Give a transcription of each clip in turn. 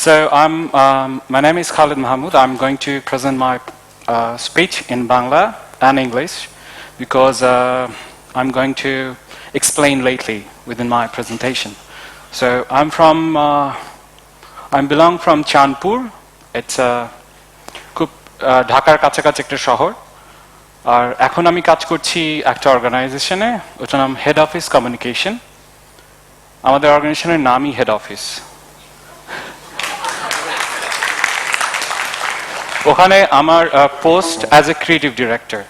My name is Khalid Mahmood. I'm going to present my speech in Bangla and English because I'm going to explain lately within my presentation. So I belong from Chandpur. It's খুব ঢাকার কাছাকাছি একটা শহর আর এখন আমি কাজ করছি একটা অর্গানাইজেশনে ওটার নাম হেড অফিস কমিউনিকেশন আমাদের অর্গানাইজেশনের নামই হেড অফিস ওখানে আমার post as a creative director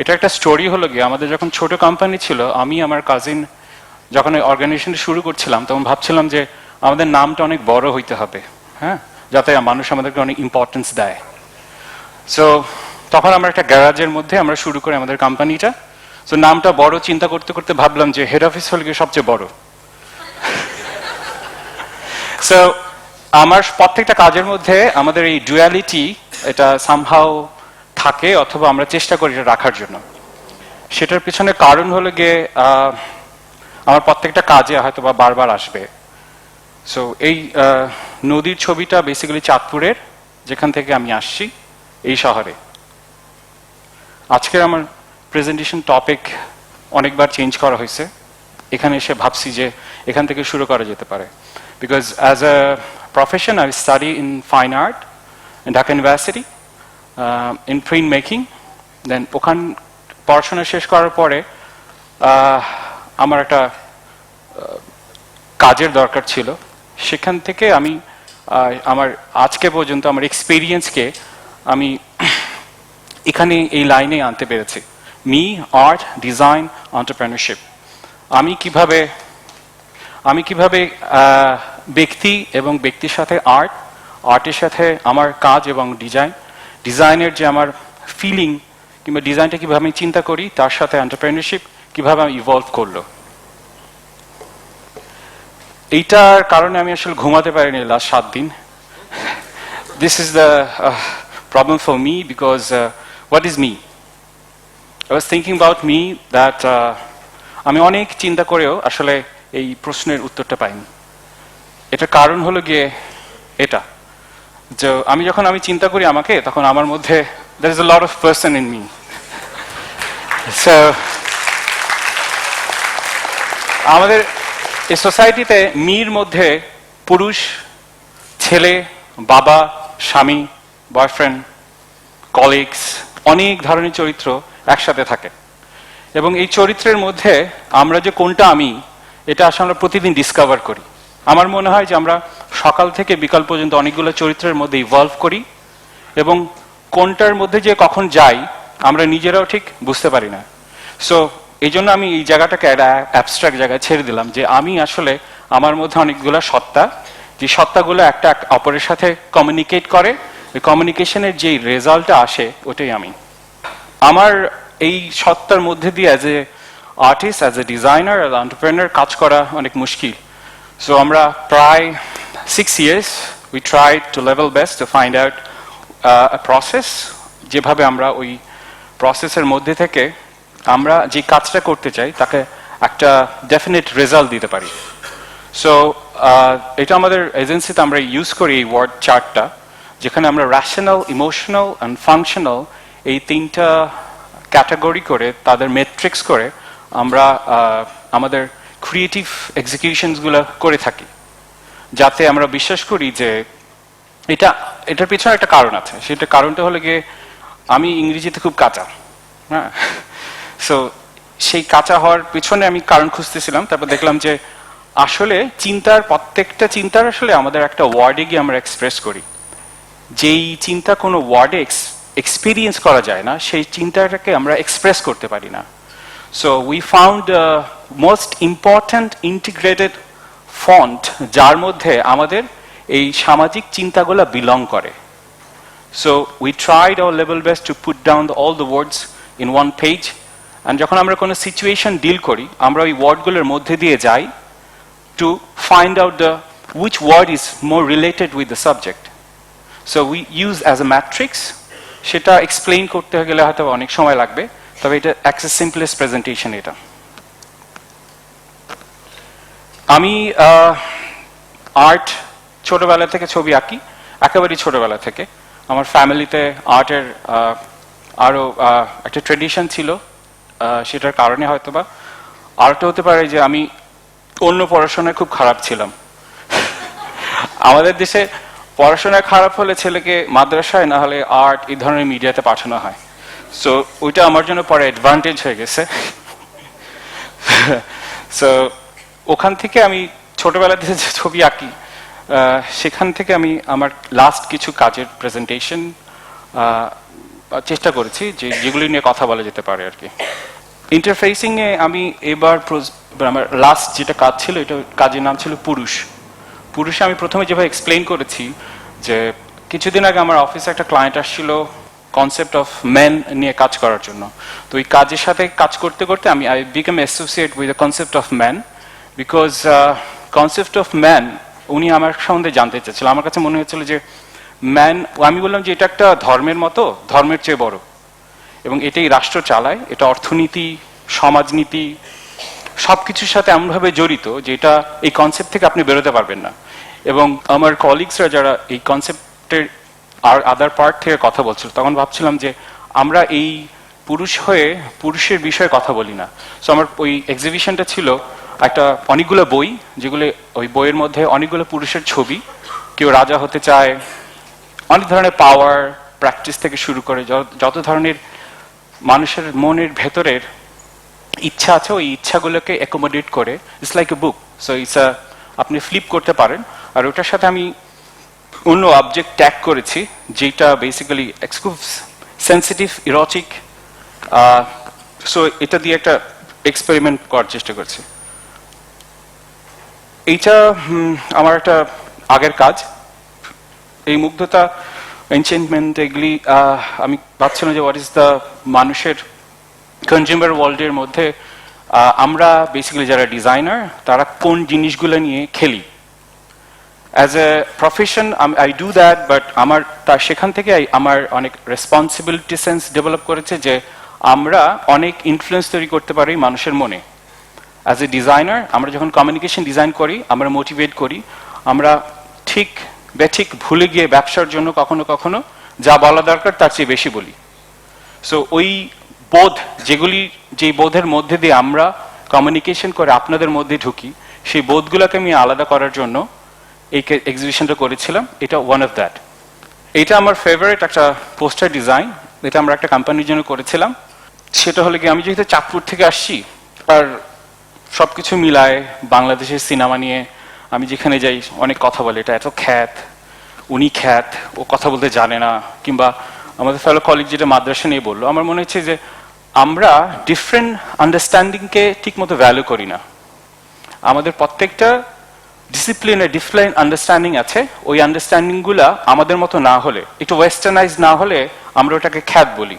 এটা একটা স্টোরি হলো গিয়ে আমাদের যখন ছোট কোম্পানি ছিল আমি আমার কাজিন যখন অর্গানাইজেশন শুরু করছিলাম তখন ভাবছিলাম যে আমাদের নামটা অনেক বড় হইতে হবে হ্যাঁ যাতে মানুষ আমাদেরকে অনেক ইম্পর্টেন্স দেয় সো তখন আমরা একটা গ্যারাজের মধ্যে আমরা শুরু করি আমাদের কোম্পানিটা সো নামটা বড় চিন্তা করতে করতে ভাবলাম যে হেড অফিস হলো গিয়ে সবচেয়ে বড় সো আমার প্রত্যেকটা কাজের মধ্যে আমাদের এই ডুয়ালিটি এটা সামহাউ থাকে অথবা আমরা চেষ্টা করি এটা রাখার জন্য সেটার পিছনে কারণ হলো গিয়ে আমার প্রত্যেকটা কাজে হয়তো বা বারবার আসবে সো এই নদীর ছবিটা বেসিক্যালি চাঁদপুরের যেখান থেকে আমি আসছি এই শহরে আজকের আমার প্রেজেন্টেশন টপিক অনেকবার চেঞ্জ করা হয়েছে এখানে এসে ভাবছি যে এখান থেকে শুরু করা যেতে পারে because as a profession I study in fine art in Dhaka University in print making then ওখান পড়াশোনা শেষ করার পরে আমার একটা কাজের দরকার ছিল সেখান থেকে আমি আমার আজকে পর্যন্ত আমার এক্সপেরিয়েন্সকে আমি এখানে এই লাইনে আনতে পেরেছি মি আর্ট ডিজাইন এন্টারপ্রেনারশিপ আমি কিভাবে ব্যক্তি এবং ব্যক্তির সাথে আর্টের সাথে আমার কাজ এবং ডিজাইনের যে আমার ফিলিং কিংবা ডিজাইনটা কিভাবে আমি চিন্তা করি তার সাথে এন্টারপ্রেনারশিপ কিভাবে আমি ইভলভ করলো এইটার কারণে আমি আসলে ঘুমাতে পারিনি লাস্ট 7 দিন this is the problem for me because what is me I was thinking about me that আমি অনেক চিন্তা করেও আসলে এই প্রশ্নের উত্তরটা পাইনি এটার কারণ হলো গিয়ে এটা যে আমি চিন্তা করি আমাকে তখন আমার মধ্যে there is a lot of person in me so আমাদের এই সোসাইটিতে মির মধ্যে পুরুষ ছেলে বাবা স্বামী বয়ফ্রেন্ড কলিগস অনেক ধরনের চরিত্র একসাথে থাকে এবং এই চরিত্রের মধ্যে আমরা যে কোনটা আমি এটা আসলে আমরা প্রতিদিন ডিসকভার করি আমার মনে হয় যে আমরা সকাল থেকে বিকাল পর্যন্ত অনেকগুলো চরিত্রের মধ্যে ইভলভ করি এবং কোনটার মধ্যে যে কখন যাই আমরা নিজেরাও ঠিক বুঝতে পারি না সো এই জন্য আমি এই জায়গাটাকে একটা অ্যাবস্ট্রাক্ট জায়গায় ছেড়ে দিলাম যে আমি আসলে আমার মধ্যে অনেকগুলো সত্তা যে সত্তাগুলো একটা অপরের সাথে কমিউনিকেট করে ওই কমিউনিকেশনের যে রেজাল্টটা আসে ওটাই আমি আমার এই সত্তার মধ্যে দিয়ে as a artist as a designer as entrepreneur কাজ করা অনেক মুশকিল So আমরা প্রায় 6 years we tried to level best to find out a process যেভাবে আমরা ওই প্রসেসের মধ্যে থেকে আমরা যে কাজটা করতে চাই তাকে একটা ডেফিনেট রেজাল্ট দিতে পারি সো এটা আমাদের এজেন্সিতে আমরা ইউজ করি এই ওয়ার্ড চার্টটা যেখানে আমরা র্যাশনাল ইমোশনাল অ্যান্ড ফাংশনাল এই তিনটা ক্যাটাগরি করে তাদের মেট্রিক্স করে আমরা আমাদের ক্রিয়েটিভ এক্সিকিউশনসগুলো করে থাকি যাতে আমরা বিশ্বাস করি যে এটার পিছনে একটা কারণ আছে সেটা কারণটা হলো গিয়ে আমি ইংরেজিতে খুব কাঁচা হ্যাঁ সো সেই কাঁচা হওয়ার পিছনে আমি কারণ খুঁজতেছিলাম তারপর দেখলাম যে আসলে প্রত্যেকটা চিন্তার আসলে আমাদের একটা ওয়ার্ডে গিয়ে আমরা এক্সপ্রেস করি যেই চিন্তা কোনো ওয়ার্ডে এক্সপিরিয়েন্স করা যায় না সেই চিন্তাটাকে আমরা এক্সপ্রেস করতে পারি না So we found the most important integrated font যার মধ্যে আমাদের এই সামাজিক চিন্তাগুলো বিলং করে So we tried our level best to put down all the words in one page and যখন আমরা কোনো সিচুয়েশন ডিল করি আমরা ওই ওয়ার্ডগুলোর মধ্যে দিয়ে যাই to find out which word is more related with the subject So we use as a matrix সেটা এক্সপ্লেইন করতে গেলে হয়তো অনেক সময় লাগবে তবে এটা একটা সিম্পলেস্ট প্রেজেন্টেশন এটা আমি আর্ট ছোটবেলা থেকে ছবি আঁকি, একেবারেই ছোটবেলা থেকে। আমার ফ্যামিলিতে আর্টের আরও একটা ট্রেডিশন ছিল, সেটার কারণে হয়তোবা। আরেকটা হতে পারে যে আমি অন্য পড়াশোনায় খুব খারাপ ছিলাম। আমাদের দেশে পড়াশোনায় খারাপ হলে ছেলেকে মাদ্রাসায়, না হলে আর্ট এই ধরনের মিডিয়াতে পাঠানো হয়। সো ওইটা আমার জন্য পরে অ্যাডভান্টেজ হয়ে গেছে। সো ওখান থেকে আমি ছোটবেলা থেকে যে ছবি আঁকি, সেখান থেকে আমি আমার লাস্ট কিছু কাজের প্রেজেন্টেশন চেষ্টা করেছি, যেগুলি নিয়ে কথা বলা যেতে পারে আর কি। ইন্টারফেসিংয়ে আমি এবার আমার লাস্ট যেটা কাজ ছিল, এটা কাজের নাম ছিল পুরুষ। পুরুষে আমি প্রথমে যেভাবে এক্সপ্লেইন করেছি যে কিছুদিন আগে আমার অফিসে একটা ক্লায়েন্ট আসছিল কনসেপ্ট অফ ম্যান নিয়ে কাজ করার জন্য। তো এই কাজের সাথে কাজ করতে করতে I become associate with the concept of man, because concept of man উনি আমার সম্বন্ধে জানতে চেয়েছিলেন। আমার কাছে মনে হচ্ছিল যে ম্যান, আমি বললাম যে এটা একটা ধর্মের মতো, ধর্মের চেয়ে বড়, এবং এটাই রাষ্ট্র চালায়, এটা অর্থনীতি, সমাজনীতি সবকিছুর সাথে এমনভাবে জড়িত যে এটা এই কনসেপ্ট থেকে আপনি বেরোতে পারবেন না। এবং আমার কলিগসরা যারা এই কনসেপ্টের আর আদার পার্ট থেকে কথা বলছিল, তখন ভাবছিলাম যে আমরা এই পুরুষ হয়ে পুরুষের বিষয়ে কথা বলি না। সো আমার ওই এক্সিবিশনটা ছিল একটা অনেকগুলো বই, যেগুলো ওই বইয়ের মধ্যে অনেকগুলো পুরুষের ছবি। কেউ রাজা হতে চায়, অনেক ধরনের পাওয়ার প্র্যাকটিস থেকে শুরু করে যত ধরনের মানুষের মনের ভেতরের ইচ্ছা আছে, ওই ইচ্ছাগুলোকে অ্যাকোমোডেট করে it's like a book. So it's আপনি ফ্লিপ করতে পারেন। আর ওটার সাথে আমি অন্য অবজেক্ট ট্যাগ করেছি, যেটা বেসিক্যালি খুব সেন্সিটিভ, ইরোটিক। সো এটা দিয়ে একটা এক্সপেরিমেন্ট করার চেষ্টা করছি। এইটা আমার একটা আগের কাজ। এই মুগ্ধতা, এনচেন্টমেন্ট, এগুলি আমি ভাবছিলাম যে হোয়াট ইজ দ্য মানুষের কনজিউমার ওয়ার্ল্ডের মধ্যে আমরা বেসিক্যালি যারা ডিজাইনার, তারা কোন জিনিসগুলো নিয়ে খেলি। As a profession I do that, but আমার সেখান থেকে আমার অনেক রেসপন্সিবিলিটি সেন্স ডেভেলপ করেছে যে আমরা অনেক ইনফ্লুয়েন্স তৈরি করতে পারি মানুষের মনে। অ্যাজ এ ডিজাইনার আমরা যখন কমিউনিকেশন ডিজাইন করি, আমরা মোটিভেট করি, আমরা ঠিক বেঠিক ভুলে গিয়ে ব্যবসার জন্য কখনো কখনো যা বলা দরকার তার চেয়ে বেশি বলি। সো ওই বোধ, যে বোধের মধ্যে দিয়ে আমরা কমিউনিকেশন করে আপনাদের মধ্যে ঢুকি, সেই বোধগুলোকে আমি আলাদা করার জন্য এই এক্সিবিশনটা করেছিলাম। এটা ওয়ান অফ দ্যাট। এটা আমার ফেভারিট একটা পোস্টার ডিজাইন, এটা আমরা একটা কোম্পানির জন্য করেছিলাম। সেটা হলে কি, আমি যেহেতু চাঁদপুর থেকে আসছি, আর সবকিছু মিলায় বাংলাদেশের সিনেমা নিয়ে আমি যেখানে যাই অনেক কথা বলে, এটা এত খ্যাত, উনি খ্যাত, ও কথা বলতে জানে না, কিংবা আমাদের ফেলো কলিগ যেটা মাদ্রাসা নিয়ে বললো, আমার মনে হচ্ছে যে আমরা ডিফারেন্ট আন্ডারস্ট্যান্ডিংকে ঠিক মতো ভ্যালু করি না। আমাদের প্রত্যেকটা ডিসিপ্লিনের ডিফারেন্ট আন্ডারস্ট্যান্ডিং আছে। ওই আন্ডারস্ট্যান্ডিংগুলা আমাদের মতো না হলে, একটু ওয়েস্টার্নাইজ না হলে, আমরা ওটাকে খ্যাত বলি।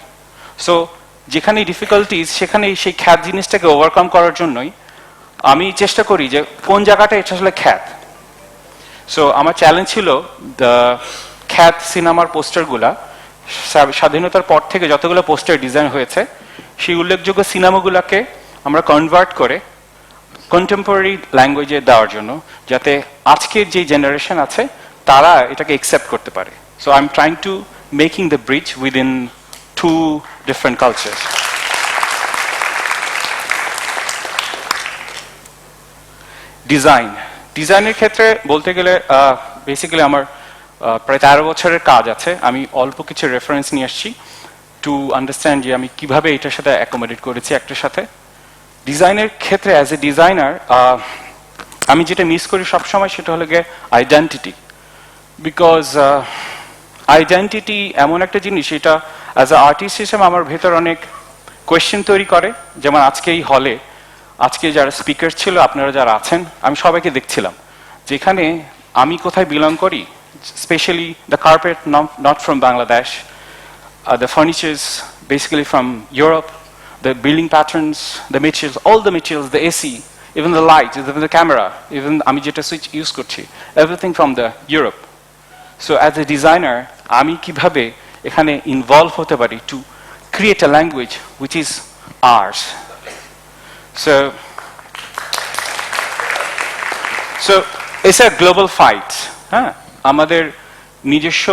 সো যেখানে ডিফিকাল্টিজ, সেখানে সেই খ্যাত জিনিসটাকে ওভারকাম করার জন্যই আমি চেষ্টা করি যে কোন জায়গাটা এটা আসলে খ্যাত। সো আমার চ্যালেঞ্জ ছিল খ্যাত সিনেমার পোস্টারগুলা, স্বাধীনতার পর থেকে যতগুলো পোস্টার ডিজাইন হয়েছে, সেই উল্লেখযোগ্য সিনেমাগুলোকে আমরা কনভার্ট করে কন্টেম্পোরারি ল্যাঙ্গুয়েজে দেওয়ার জন্য, যাতে আজকের যে জেনারেশন আছে তারা এটাকে একসেপ্ট করতে পারে। So I am trying to making the bridge within two different cultures. ডিজাইনের ক্ষেত্রে বলতে গেলে বেসিক্যালি আমার প্রায় 13 বছরের কাজ আছে। আমি অল্প কিছু রেফারেন্স নিয়ে আসছি টু আন্ডারস্ট্যান্ড যে আমি কিভাবে এটার সাথে অ্যাকোমোডেট করেছি একটার সাথে। ডিজাইনের ক্ষেত্রে অ্যাজ এ ডিজাইনার আমি যেটা মিস করি সবসময়, সেটা হলো গিয়ে আইডেন্টিটি। বিকজ আইডেন্টিটি এমন একটা জিনিস, এটা অ্যাজ এ আর্টিস্ট হিসেবে আমার ভেতর অনেক কোয়েশ্চেন তৈরি করে। যেমন আজকে এই হলে আজকে যারা স্পিকার ছিল, আপনারা যারা আছেন, আমি সবাইকে দেখছিলাম যেখানে আমি কোথায় বিলং করি। Specially the carpet not from Bangladesh, the furnitures basically from Europe, the building patterns, the materials, the AC, even the lights, even the camera, even আমি যেটা সুইচ ইউজ করছি, everything from the Europe. So as a designer, আমি কিভাবে এখানে involve হতে পারি to create a language which is ours. So it's a global fight. হ্যাঁ, আমাদের নিজস্ব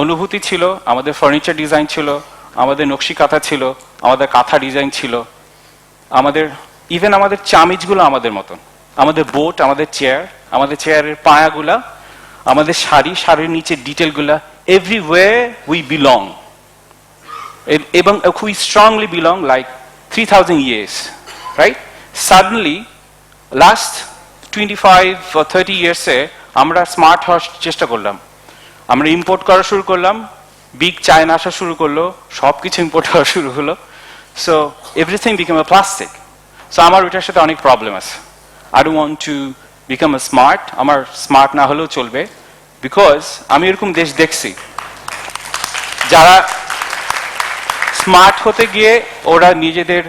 অনুভূতি ছিল, আমাদের ফার্নিচার ডিজাইন ছিল, আমাদের নকশি কাঁথা ছিল, আমাদের কাঁথা ডিজাইন ছিল, আমাদের ইভেন আমাদের চামিজগুলো আমাদের মতন, আমাদের বোট, আমাদের চেয়ারের পায়াগুলা, আমাদের শাড়ির নিচে ডিটেলগুলা, এভরিওয়ে উই বিলং, এবং we strongly belong like 3000 years, right? Suddenly last 25 or 30 years-এ আমরা স্মার্ট হওয়ার চেষ্টা করলাম, আমরা ইম্পোর্ট করা শুরু করলাম, বিগ চায়না আসা শুরু করলো, সবকিছু ইম্পোর্ট করা শুরু হলো, so everything became a plastic. So আমার ওইটার সাথে অনেক প্রবলেম আছে। I don't want to become a smart, আমার স্মার্ট না হলেও চলবে, বিকজ আমি এরকম দেশ দেখছি যারা স্মার্ট হতে গিয়ে ওরা নিজেদের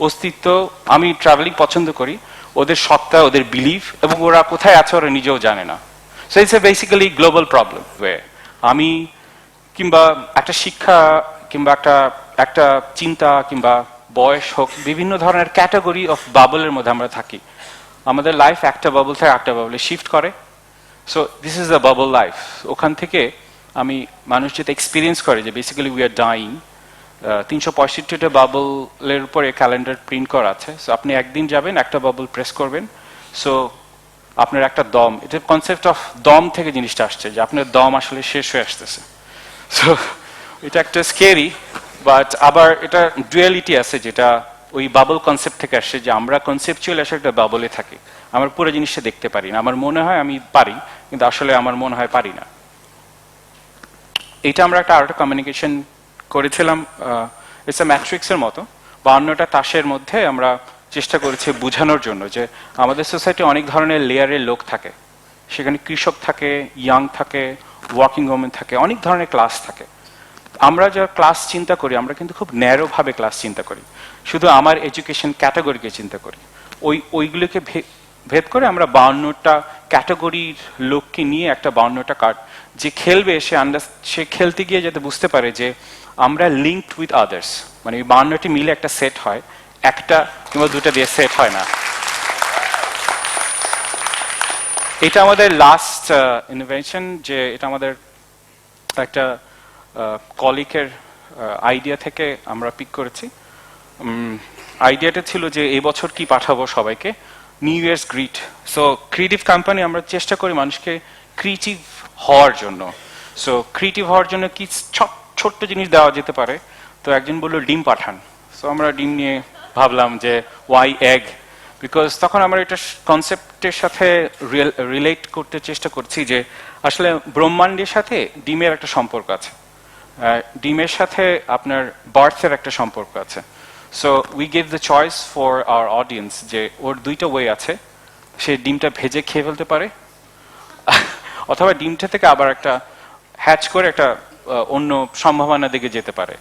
অস্তিত্ব, আমি ট্রাভেলিং পছন্দ করি, ওদের সত্তা, ওদের বিলিফ, এবং ওরা কোথায় আছে ওরা নিজেও জানে না। So it's a basically global problem. আমি কিংবা একটা শিক্ষা কিংবা একটা চিন্তা কিংবা বয়স হোক, বিভিন্ন ধরনের ক্যাটাগরি অফ বাবলের মধ্যে আমরা থাকি। আমাদের লাইফ একটা বাবল থেকে একটা বাবলে শিফট করে। So this is a bubble life. ওখান থেকে আমি মানুষ যেটা এক্সপিরিয়েন্স করে যে বেসিক্যালি উই আর ডাইং। 365টা বাবলের উপরে ক্যালেন্ডার প্রিন্ট করা আছে। সো আপনি একদিন যাবেন, একটা বাবল প্রেস করবেন, সো আপনার একটা দম, এটা কনসেপ্ট অফ দম থেকে জিনিসটা আসছে, যে আপনার দম আসলে শেষ হয়ে আসতেছে। সো এটা একটা স্কেরি, বাট আবার এটা ডুয়ালিটি আছে, যেটা ওই বাবল কনসেপ্ট থেকে আসছে, যে আমরা কনসেপচুয়াল আসলে একটা বাবলে থাকি, আমরা পুরো জিনিসটা দেখতে পারি না। আমার মনে হয় আমি পারি, কিন্তু আসলে আমার মনে হয় পারি না। এটা আমরা একটা আরেকটা কমিউনিকেশন করেছিলাম, ইটস আ ম্যাট্রিক্সের মতো, 52টা তাসের মধ্যে আমরা চেষ্টা করেছি বোঝানোর জন্য যে আমাদের সোসাইটি অনেক ধরনের লেয়ারের লোক থাকে, সেখানে কৃষক থাকে, ইয়াং থাকে, ওয়ার্কিং ওমেন থাকে, অনেক ধরনের ক্লাস থাকে। আমরা যা ক্লাস চিন্তা করি, আমরা কিন্তু খুব ন্যারোভাবে ক্লাস চিন্তা করি, শুধু আমার এডুকেশন ক্যাটাগরিকে চিন্তা করি। ওইগুলোকে ভেদ করে আমরা 52টা ক্যাটাগরির লোককে নিয়ে একটা 52টা কার্ড, যে খেলবে সে খেলতে গিয়ে যাতে বুঝতে পারে যে আমরা লিঙ্কড উইথ আদার্স, মানে ওই 52টি মিলে একটা সেট হয়, একটা কিংবা দুটা দিয়ে সেট হয় না। এটা আমাদের লাস্ট ইনোভেশন, যে এটা আমাদের একটা কলিকের আইডিয়া থেকে আমরা পিক করেছি। আইডিয়াটা ছিল যে এই বছর কি পাঠাবো সবাইকে, new years greet. So creative company আমরা চেষ্টা করি মানুষকে ক্রিয়েটিভ হওয়ার জন্য। সো ক্রিয়েটিভ হওয়ার জন্য কি ছোট্ট জিনিস দেওয়া যেতে পারে। তো একজন বললো ডিম পাঠান। সো আমরা ডিম নিয়ে ভাবলাম যে ওয়াই এগ, বিকজ তখন আমরা এটা কনসেপ্টের সাথে রিলেট করতে চেষ্টা করছি যে আসলে ব্রহ্মাণ্ডের সাথে ডিমের একটা সম্পর্ক আছে, ডিমের সাথে আপনার বার্থের একটা সম্পর্ক আছে। So we give the choice for our audience, যে ওর দুইটা ওয়ে আছে, সে ডিমটা ভেজে খেয়ে ফেলতে পারে, অথবা ডিমটা থেকে আবার একটা হ্যাচ করে একটা অন্য সম্ভাবনা দিকে যেতে পারে।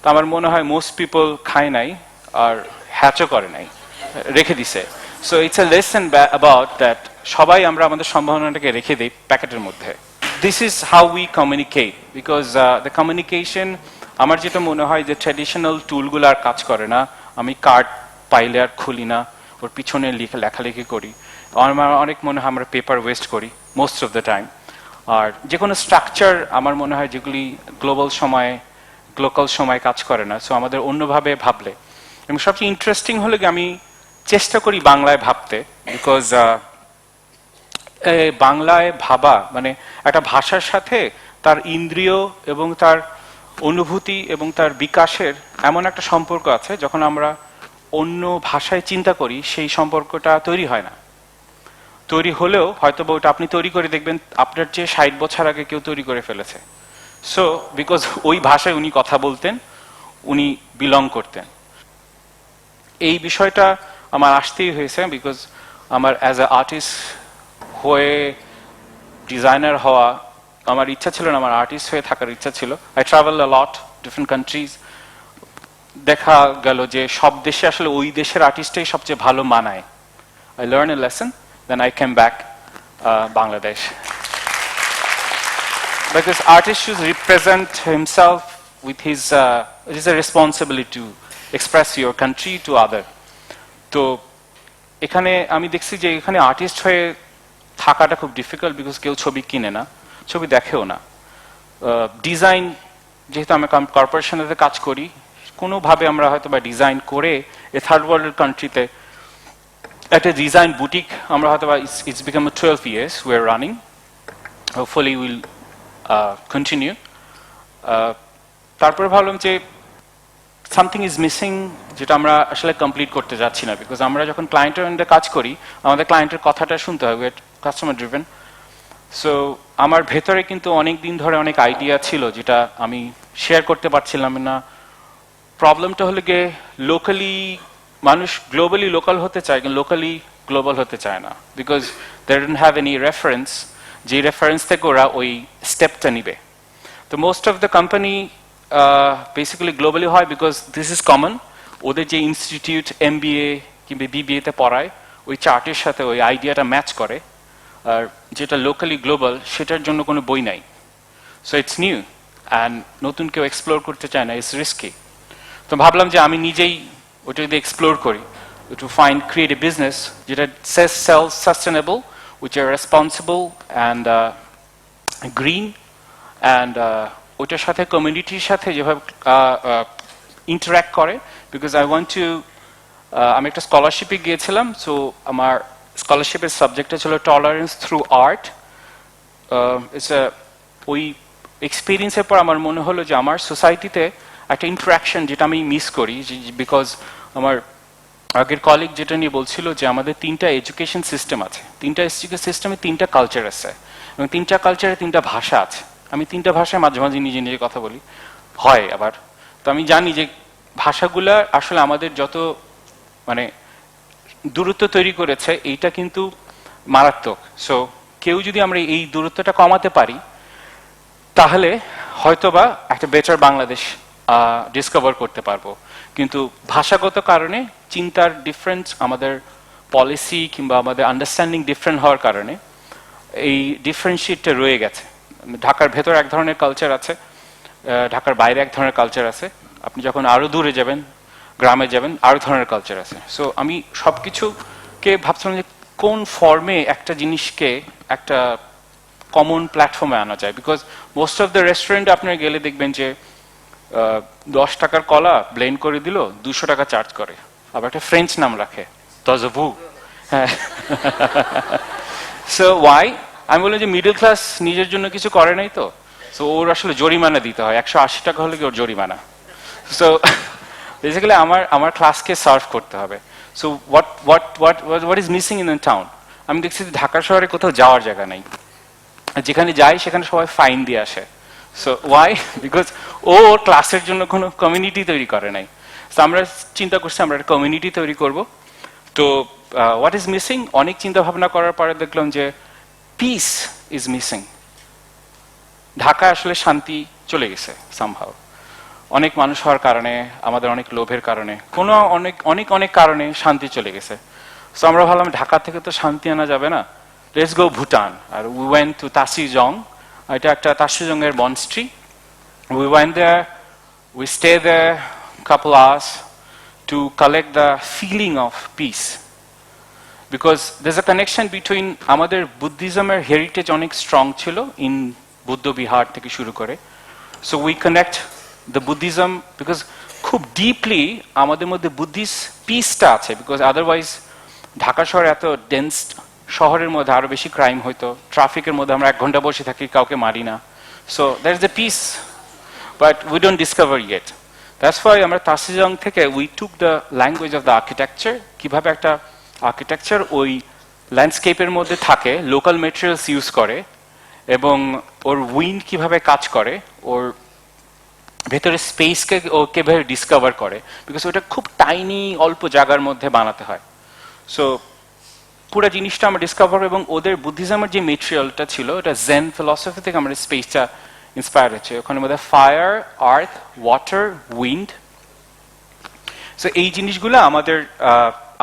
তো আমার মনে হয় মোস্ট পিপল খায় নাই আর হ্যাচও করে নাই, রেখে দিছে। So it's a lesson about that, সবাই আমরা আমাদের সম্ভাবনাটাকে রেখে দিই প্যাকেটের মধ্যে। This is how we communicate, because the communication, আমার যেটা মনে হয় যে ট্র্যাডিশনাল টুলগুলো আর কাজ করে না। আমি কার্ড পাইলে আর খুলি না, ওর পিছনে লেখালেখি করি। আমার অনেক মনে হয় আমরা পেপার ওয়েস্ট করি মোস্ট অফ দ্য টাইম। আর যে কোনো স্ট্রাকচার আমার মনে হয় যেগুলি লোকাল সময় কাজ করে না, সো আমাদের অন্যভাবে ভাবলে। এবং সবচেয়ে ইন্টারেস্টিং হলে আমি চেষ্টা করি বাংলায় ভাবতে, বিকজ বাংলায় ভাবা মানে একটা ভাষার সাথে তার ইন্দ্রিয় এবং তার অনুভূতি এবং তার বিকাশের এমন একটা সম্পর্ক আছে, যখন আমরা অন্য ভাষায় চিন্তা করি সেই সম্পর্কটা তৈরি হয় না। তৈরি হলেও হয়তো ওটা আপনি তৈরি করে দেখবেন আপনার চেয়ে 60 বছর আগে কেউ তৈরি করে ফেলেছে। সো বিকজ ওই ভাষায় উনি কথা বলতেন, উনি বিলং করতেন। এই বিষয়টা আমার আসতেই হয়েছে, বিকজ আমার অ্যাজ এ আর্টিস্ট হয়ে ডিজাইনার হওয়া আমার ইচ্ছা ছিল না, আমার আর্টিস্ট হয়ে থাকার ইচ্ছা ছিল। I travel a lot different countries. দেখা গেল যে সব দেশে আসলে ওই দেশের আর্টিস্টটাই সবচেয়ে ভালো মানায়। I learn a lesson, then I came back Bangladesh. Because artist should represent himself with his, it is a responsibility to express your country to other. তো এখানে আমি দেখছি যে এখানে আর্টিস্ট হয়ে থাকাটা খুব ডিফিকাল্ট বিকজ কেউ ছবি কিনে না, ছবি দেখেও না। ডিজাইন, যেহেতু আমরা কর্পোরেশনেতে কাজ করি, কোনোভাবে আমরা হয়তো বা ডিজাইন করে এ থার্ড ওয়ার্ল্ডের কান্ট্রিতে একটা ডিজাইন বুটিক আমরা হয়তো বা it's become 12 years we are running, hopefully we'll continue. তারপরে ভাবলাম যে সামথিং ইজ মিসিং, যেটা আমরা আসলে কমপ্লিট করতে যাচ্ছি না, বিকজ আমরা যখন ক্লায়েন্টের আন্ডারে কাজ করি আমাদের ক্লায়েন্টের কথাটা শুনতে হবে, কাস্টমার ড্রিভেন। সো আমার ভেতরে কিন্তু অনেক দিন ধরে অনেক আইডিয়া ছিল যেটা আমি শেয়ার করতে পারছিলাম না। প্রবলেমটা হলো গিয়ে লোকালি মানুষ গ্লোবালি লোকাল হতে চায় কিন্তু লোকালি গ্লোবাল হতে চায় না, because they don't have any reference, যে রেফারেন্স থেকে ওরা ওই স্টেপটা নিবে। তো most of the company basically globally হয় বিকজ দিস ইজ কমন, ওদের যে ইনস্টিটিউট MBA কিংবা BBA-তে পড়ায় ওই চার্টের সাথে ওই আইডিয়াটা ম্যাচ করে, আর যেটা লোকালি গ্লোবাল সেটার জন্য কোনো বই নাই। সো ইটস নিউ অ্যান্ড নতুন কেউ এক্সপ্লোর করতে চায় না, ইটস রিস্কি। তো ভাবলাম যে আমি নিজেই ওটা যদি এক্সপ্লোর করি, to find create a business যেটা সেলফ সাস্টেনেবল, উইচ আর রেসপন্সিবল অ্যান্ড গ্রিন, অ্যান্ড ওটার সাথে কমিউনিটির সাথে যেভাবে ইন্টারাক্ট করে, বিকজ আই ওয়ান্ট টু, আমি একটা স্কলারশিপে গিয়েছিলাম। সো আমার স্কলারশিপের সাবজেক্টটা ছিল টলারেন্স থ্রু আর্ট। ওই এক্সপিরিয়েন্সের পর আমার মনে হলো যে আমার সোসাইটিতে একটা ইন্টারাকশন যেটা আমি মিস করি, বিকজ আমার আগের কলিগ যেটা নিয়ে বলছিল যে আমাদের 3টা এডুকেশন সিস্টেম আছে, 3টা এডুকেশন সিস্টেমে 3টা কালচার আছে, এবং 3টা কালচারে 3টা ভাষা আছে। আমি 3টা ভাষায় মাঝে মাঝে নিজে নিজে কথা বলি হয় আবার। তো আমি জানি যে ভাষাগুলা আসলে আমাদের যত মানে দূরত্ব তৈরি করেছে, এইটা কিন্তু মারাত্মক। সো কেউ যদি আমরা এই দূরত্বটা কমাতে পারি তাহলে হয়তোবা একটা বেটার বাংলাদেশ ডিসকভার করতে পারবো। কিন্তু ভাষাগত কারণে চিন্তার ডিফারেন্স, আমাদের পলিসি কিংবা আমাদের আন্ডারস্ট্যান্ডিং ডিফারেন্ট হওয়ার কারণে এই ডিফারেন্সিয়েটটা রয়ে গেছে। ঢাকার ভেতর এক ধরনের কালচার আছে, ঢাকার বাইরে এক ধরনের কালচার আছে, আপনি যখন আরো দূরে যাবেন, গ্রামে যাবেন, আরো ধরনের কালচার আছে। সো আমি সবকিছুকে ভাবছিলাম যে কোন ফর্মে একটা জিনিসকে একটা কমন প্ল্যাটফর্মে আনা যায়, বিকজ মোস্ট অফ দ্য রেস্টুরেন্টে আপনারা গেলে দেখবেন যে 10 টাকার কলা ব্লেন্ড করে দিল, 200 টাকা চার্জ করে, আবার একটা ফ্রেঞ্চ নাম রাখে তজভু। হ্যাঁ, সো ওয়াই? আমি বললাম যে মিডল ক্লাস নিজের জন্য কিছু করে নাই, তো সো ওর আসলে জরিমানা দিতে হয়, 180 টাকা হলে কি ওর জরিমানা। সো বেসিক্যালি আমার ক্লাসকে সার্ভ করতে হবে। So what is missing in the town? আমি দেখছি ঢাকা শহরে কোথাও যাওয়ার জায়গা নাই, যেখানে যাই সেখানে সবাই ফাইন দিয়ে আসে। So why? বিকজ ও ওর ক্লাসের জন্য কোনো কমিউনিটি তৈরি করে নাই। সো আমরা চিন্তা করছি আমরা একটা কমিউনিটি তৈরি করব। তো হোয়াট ইজ মিসিং? অনেক চিন্তা ভাবনা করার পরে দেখলাম যে পিস ইজ মিসিং। ঢাকায় আসলে শান্তি চলে গেছে সামহাউ, অনেক মানুষ হওয়ার কারণে, আমাদের অনেক লোভের কারণে, কোনো অনেক অনেক অনেক কারণে শান্তি চলে গেছে। সো আমরা ভাবলাম ঢাকা থেকে তো শান্তি আনা যাবে না, লেটস গো ভুটান। আর উই ওয়েন্ট টু তাসিজং, এটা একটা তাসিজংয়ের monastery. We went there, we stay there couple hours to collect the feeling of peace, because there's a connection between আমাদের বুদ্ধিজমের হেরিটেজ অনেক স্ট্রং ছিল ইন বুদ্ধ বিহার থেকে শুরু করে। So we connect the Buddhism because খুব ডিপলি আমাদের মধ্যে বুদ্ধিস্ট পিসটা আছে, বিকজ আদারওয়াইজ ঢাকা শহর এত ডেন্স শহরের মধ্যে আরো বেশি ক্রাইম হইতো, ট্রাফিকের মধ্যে আমরা 1 ঘন্টা বসে থাকি, কাউকে মারি না। So that is the piece, but we don't discover yet. That's why আমরা তাসিজং থেকে we took the language of the architecture, কিভাবে একটা আর্কিটেকচার ওই ল্যান্ডস্কেপের মধ্যে থাকে, লোকাল মেটেরিয়ালস ইউজ করে, এবং ওর উইন্ড কিভাবে কাজ করে, ওর ভেতরে স্পেসকে ও কিভাবে ডিসকভার করে, বিকজ ওটা খুব টাইনি অল্প জায়গার মধ্যে বানাতে হয়। সো পুরো জিনিসটা আমরা ডিসকভার, এবং ওদের বুদ্ধিজমের যে মেটেরিয়ালটা ছিল এটা জেন ফিলসফি থেকে আমাদের স্পেসটা ইন্সপায়ার হচ্ছে। ওখানে মধ্যে ফায়ার, আর্থ, ওয়াটার, উইন্ড। সো এই জিনিসগুলো আমাদের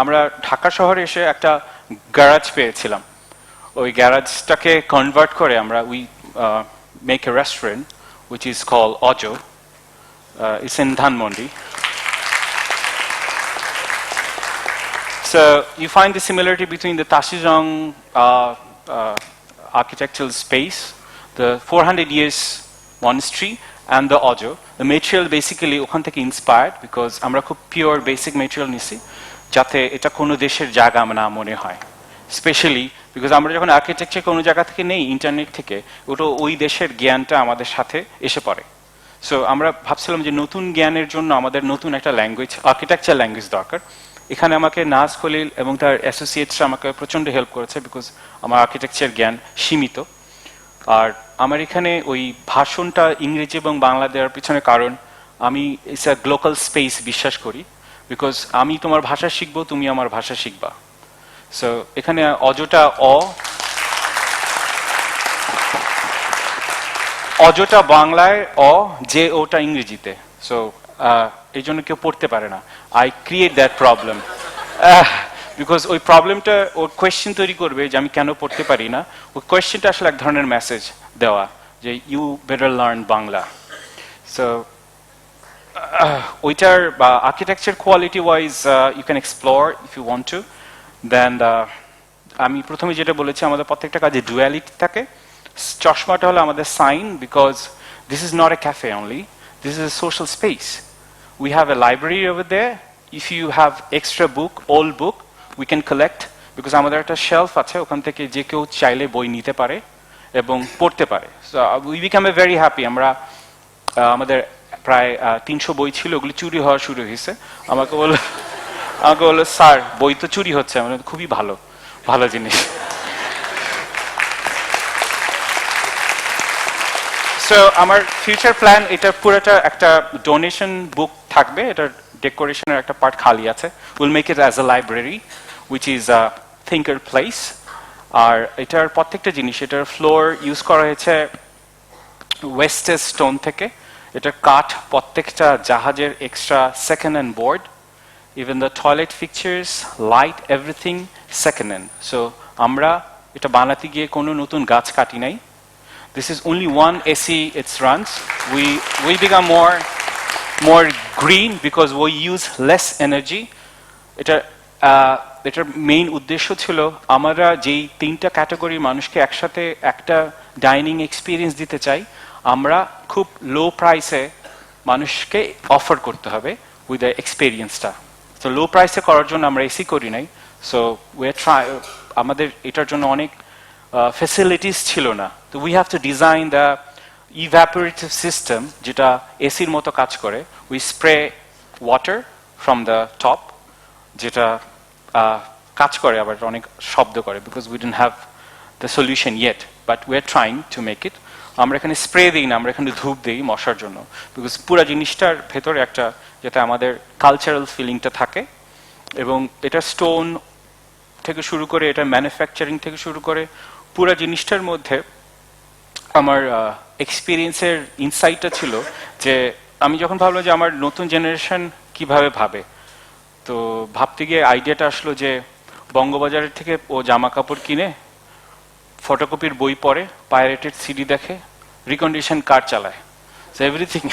আমরা ঢাকা শহরে এসে একটা গ্যারাজ পেয়েছিলাম, ওই গ্যারাজটাকে কনভার্ট করে আমরা we make a restaurant which is called Ojo. It's in Dhanmondi. So you find the similarity between the Tashijong architectural space, the 400 years monastery and the Ojo. The material basically ওখান থেকে inspired because আমরা খুব pure basic material নিছি যাতে এটা কোনো দেশের জায়গা না মনে হয়, স্পেশালি বিকজ আমরা যখন আর্কিটেকচার কোনো জায়গা থেকে নেই ইন্টারনেট থেকে, ওটা ওই দেশের জ্ঞানটা আমাদের সাথে এসে পড়ে। সো আমরা ভাবছিলাম যে নতুন জ্ঞানের জন্য আমাদের নতুন একটা ল্যাঙ্গুয়েজ, আর্কিটেকচার ল্যাঙ্গুয়েজ দরকার। এখানে আমাকে নাজ খলিল এবং তার অ্যাসোসিয়েটসরা আমাকে প্রচণ্ড হেল্প করেছে বিকজ আমার আর্কিটেকচার জ্ঞান সীমিত। আর আমার এখানে ওই ভাষণটা ইংরেজি এবং বাংলা দেওয়ার পিছনে কারণ আমি ইটস আ গ্লোকাল স্পেস বিশ্বাস করি, বিকজ আমি তোমার ভাষা শিখবো, তুমি আমার ভাষা শিখবা। সো এখানে অজটা অজটা বাংলায়, যে ওটা ইংরেজিতে। সো এই জন্য কেউ পড়তে পারে না। I create that problem because ওই প্রবলেমটা ওর কোয়েশ্চেন তৈরি করবে যে আমি কেন পড়তে পারি না। ওই কোয়েশ্চেনটা আসলে এক ধরনের মেসেজ দেওয়া যে you better learn Bangla. So ওইটার বা architecture quality wise you can explore if you want to. Then আমি প্রথমে যেটা বলেছি আমাদের প্রত্যেকটা কাজে ডুয়ালিটি থাকে। চশমাটা হলো আমাদের sign because this is not a cafe only, this is a social space. We have a library over there. If you have extra book, old book, we can collect because আমাদের একটা shelf আছে, ওখান থেকে যে কেউ চাইলে বই নিতে পারে এবং পড়তে পারে। So we become a very happy. আমরা আমাদের প্রায় 300 বই ছিল, ওগুলি চুরি হওয়া শুরু হয়েছে। আমাকে বললো স্যার বই তো চুরি হচ্ছে। মানে খুবই ভালো ভালো জিনিস। সো আমার ফিউচার প্ল্যান, এটা পুরোটা একটা ডোনেশন বুক থাকবে, এটার ডেকোরেশনের একটা পার্ট খালি আছে। Will make it as a library which is a thinker place. আর এটার প্রত্যেকটা জিনিস, এটার ফ্লোর ইউজ করা হয়েছে ওয়েস্টেজ স্টোন থেকে। এটার কাঠ প্রত্যেকটা জাহাজের extra second hand board, even the toilet fixtures, light, everything second hand. So আমরা এটা বানাতে গিয়ে কোনো নতুন গাছ কাটি নাই। This is only one AC it runs. We become more green because we use less energy. এটার মেইন উদ্দেশ্য ছিল আমরা যেই 3টা ক্যাটাগরির মানুষকে একসাথে একটা ডাইনিং এক্সপিরিয়েন্স দিতে চাই, আমরা খুব লো প্রাইসে মানুষকে অফার করতে হবে উইথ দ্য এক্সপিরিয়েন্সটা। তো লো প্রাইসে করার জন্য আমরা এসি করি নাই। সো আমাদের এটার জন্য অনেক ফ্যাসিলিটিস ছিল না। তো we have to design the evaporative system যেটা এসির মতো কাজ করে। We spray water from the top, যেটা কাজ করে আবার অনেক শব্দ করে because we don't have the solution yet, but we are trying to make it. আমরা এখানে স্প্রে দিই না, আমরা এখানে ধূপ দিই মশার জন্য বিকজ পুরো জিনিসটার ভেতরে একটা যাতে আমাদের কালচারাল ফিলিংটা থাকে। এবং এটা স্টোন থেকে শুরু করে, এটা ম্যানুফ্যাকচারিং থেকে শুরু করে পুরো জিনিসটার মধ্যে আমার এক্সপিরিয়েন্সের ইনসাইটটা ছিল যে আমি যখন ভাবলাম যে আমার নতুন জেনারেশন কিভাবে ভাবে, তো ভাবতে গিয়ে আইডিয়াটা আসলো যে বঙ্গবাজারের থেকে ও জামা কাপড় কিনে, ফটোকপির বই পড়ে, পাইরেটেড সিডি দেখে, রিকন্ডিশন কার চালায়, সো এভরিথিং।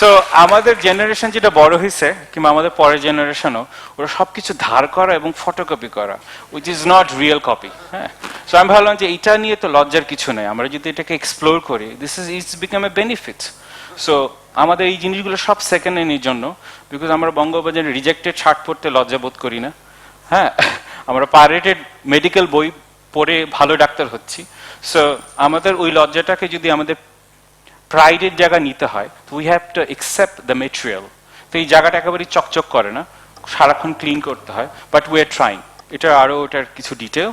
সো আমাদের জেনারেশন যেটা বড় হয়েছে কিংবা আমাদের পরের জেনারেশনও, ওরা সবকিছু ধার করা এবং ফটোকপি করা, which is not real copy. হ্যাঁ, সো আমি ভাবলাম যে এটা নিয়ে তো লজ্জার কিছু নেই, আমরা যদি এটাকে এক্সপ্লোর করি, this is it's become a benefit. So আমাদের এই জিনিসগুলো সব সেকেন্ড হ্যান্ডের জন্য, বিকজ আমরা বঙ্গবাজারে রিজেক্টেড শার্ট পরতে লজ্জা বোধ করি না। হ্যাঁ, আমরা পাইরেটেড মেডিকেল বই পড়ে ভালো ডাক্তার হচ্ছি। সো আমাদের ওই লজ্জাটাকে যদি আমাদের প্রাইডের জায়গা নিতে হয়, তো we have to accept the material. তো এই জায়গাটা একেবারেই চকচক করে না, সারাক্ষণ ক্লিন করতে হয়, বাট উই আর ট্রাইং। এটা আরও ওটার কিছু ডিটেল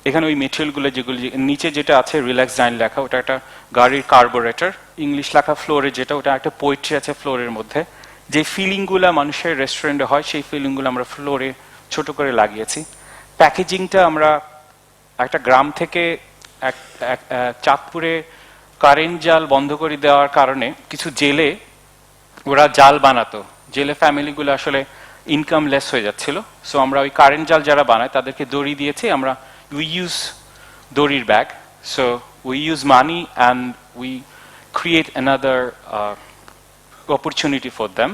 এখানে ওই মেটেরিয়ালগুলো যেগুলি নিচে যেটা আছে রিল্যাক্স ডাইন লেখা, ওটা একটা গাড়ির কার্বোরেটর, ইংলিশ লেখা ফ্লোরে যেটা, ওটা একটা পোয়েট্রি আছে ফ্লোরের মধ্যে। যে ফিলিংগুলো মানুষের রেস্টুরেন্টে হয় সেই ফিলিংগুলো আমরা ফ্লোরে ছোট করে লাগিয়েছি। প্যাকেজিংটা আমরা একটা গ্রাম থেকে চাঁদপুরে কারেন্ট জাল বন্ধ করে দেওয়ার কারণে কিছু জেলে ওরা জাল বানাতো, জেলে ফ্যামিলিগুলো আসলে ইনকাম লেস হয়ে যাচ্ছিল। সো আমরা ওই কারেন্ট জাল যারা বানায় তাদেরকে দড়ি দিয়েছি, আমরা উই ইউজ দড়ির bag. So we use money and we create another opportunity for them.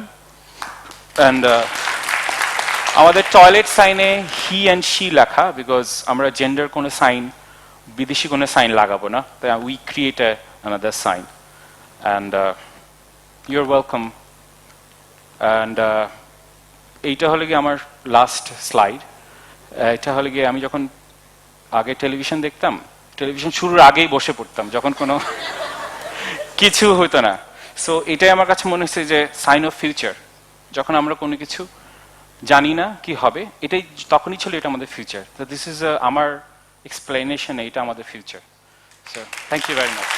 And আমাদের টয়লেট সাইনে হি অ্যান্ড শি লেখা, বিকজ আমরা জেন্ডার কোনো সাইন, বিদেশি কোনো সাইন লাগাবো না, তাই we create another sign. And you're welcome. অ্যান্ড এইটা হলো গিয়ে আমার লাস্ট স্লাইড। এটা হলো গিয়ে আমি যখন আগে টেলিভিশন দেখতাম, টেলিভিশন শুরুর আগেই বসে পড়তাম যখন কোনো কিছু হতো না। সো এটাই আমার কাছে মনে হচ্ছে যে সাইন অফ ফিউচার। যখন আমরা কোনো কিছু জানি না কি হবে, এটাই তখনই ছিল এটা আমাদের ফিউচার। তো দিস ইজ আমার এক্সপ্লেনেশন, এটা আমাদের future. So thank you very much.